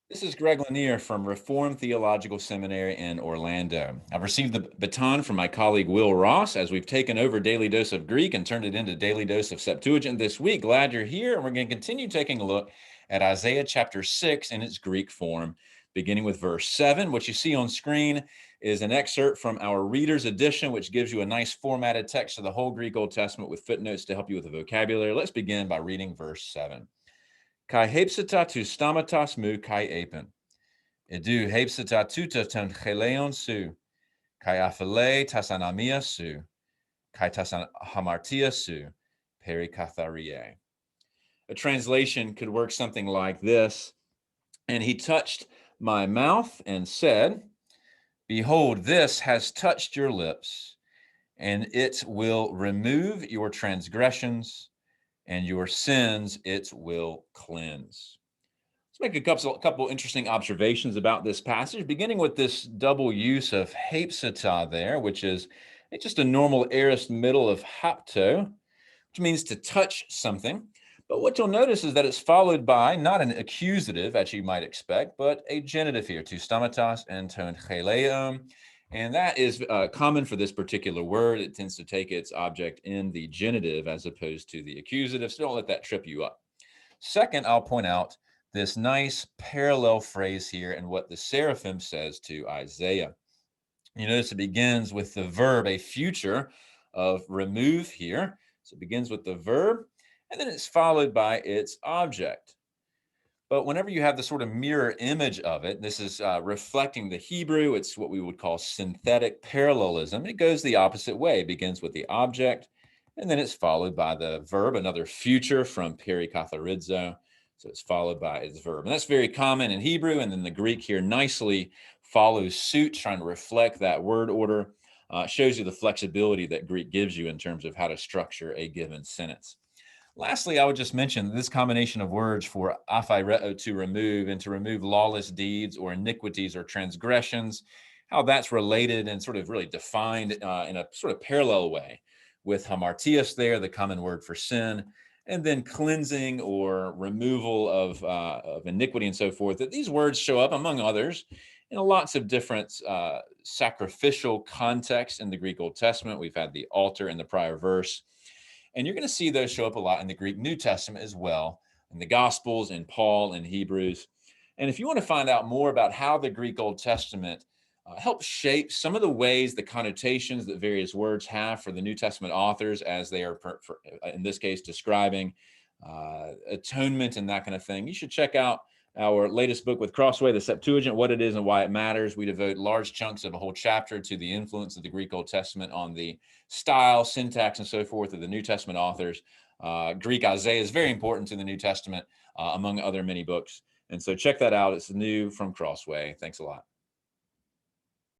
This is Greg Lanier from Reformed Theological Seminary in Orlando. I've received the baton from my colleague Will Ross as we've taken over Daily Dose of Greek and turned it into Daily Dose of Septuagint this week. Glad you're here, and we're going to continue taking a look at Isaiah chapter 6 in its Greek form, beginning with verse 7. What you see on screen is an excerpt from our Reader's Edition, which gives you a nice formatted text of the whole Greek Old Testament with footnotes to help you with the vocabulary. Let's begin by reading verse 7. Kai hepsita tu stamatas mu kai apen. Edu hepsita tuta ton cheleon su. Kai aphile tasanamia su. Kai tasan hamartia su. Perikatharie. A translation could work something like this. And he touched my mouth and said, Behold, this has touched your lips, and it will remove your transgressions, and your sins it will cleanse. Let's make a couple interesting observations about this passage, beginning with this double use of hapsata there, which is just a normal aorist middle of hapto, which means to touch something. But what you'll notice is that it's followed by not an accusative, as you might expect, but a genitive here, to stamatas and ton cheleum. And that is common for this particular word. It tends to take its object in the genitive as opposed to the accusative, so don't let that trip you up. Second, I'll point out this nice parallel phrase here and what the seraphim says to Isaiah. You notice it begins with the verb, a future of remove here. So it begins with the verb, and then it's followed by its object. But whenever you have the sort of mirror image of it, this is reflecting the Hebrew. It's what we would call synthetic parallelism. It goes the opposite way. It begins with the object, and then it's followed by the verb, another future from perikatharizo. So it's followed by its verb. And that's very common in Hebrew. And then the Greek here nicely follows suit, trying to reflect that word order. Shows you the flexibility that Greek gives you in terms of how to structure a given sentence. Lastly, I would just mention this combination of words for aphireo, to remove, and to remove lawless deeds or iniquities or transgressions, how that's related and sort of really defined in a sort of parallel way with hamartias there, the common word for sin, and then cleansing or removal of iniquity and so forth. That these words show up, among others, in lots of different sacrificial contexts in the Greek Old Testament. We've had the altar in the prior verse. And you're going to see those show up a lot in the Greek New Testament as well, in the Gospels, in Paul, and Hebrews. And if you want to find out more about how the Greek Old Testament helps shape some of the ways, the connotations that various words have for the New Testament authors as they are, in this case, describing atonement and that kind of thing, you should check out our latest book with Crossway, the Septuagint, What It Is and Why It Matters. We devote large chunks of a whole chapter to the influence of the Greek Old Testament on the style, syntax, and so forth of the New Testament authors. Greek Isaiah is very important to the New Testament, among other many books. And so check that out. It's new from Crossway. Thanks a lot.